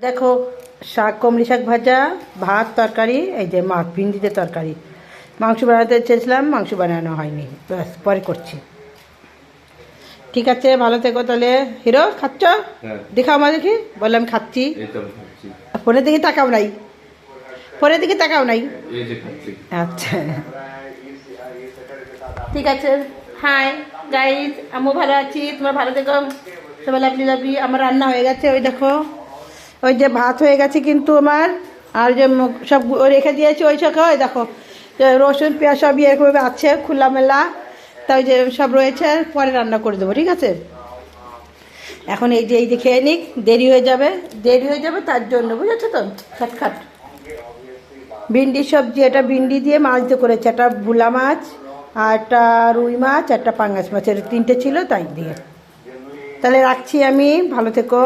দেখো, শাক, কমলি শাক ভাজা, ভাত, তরকারি, এই যে মাছ, ভিন্ডিতে তরকারি। মাংস বানাতে চেয়েছিলাম, মাংস বানানো হয়নি, ব্যাস পরে করছি। ঠিক আছে, ভালো থেকো তাহলে। হিরো খাচ্ছ? হ্যাঁ। দেখাও মা দেখি। বললাম খাচ্ছি। এই তো আমি খাচ্ছি। ফোনের দিকে তাকাও নাই, ফোনের দিকে তাকাও নাই। এই যে খাচ্ছি। আচ্ছা, ঠিক আছে। হাই গাইজ, আমিও ভালো আছি, তোমরা ভালো থেকো, সবাই লাভলি লাভলি। আমার রান্না হয়ে গেছে, ওই দেখো, ওই যে ভাত হয়ে গেছে কিন্তু আমার, আর যে সব রেখে দিয়েছি ওই সব, ওই দেখো রসুন পেঁয়াজ সবই এরকমভাবে আছে খোলামেলা, তাই যে সব রয়েছে, পরে রান্না করে দেবো, ঠিক আছে। এখন এই যে খেয়ে নিক, দেরি হয়ে যাবে তার জন্য, বুঝেছো তো, খাটখাট। ভিন্ডির সবজি, এটা ভিন্ডি দিয়ে মাছ দিয়ে করেছে, একটা ভুলা মাছ আর একটা রুই মাছ, একটা পাঙ্গাস মাছের, তিনটে ছিল তাই দিয়ে। তাহলে রাখছি আমি, ভালো থেকো।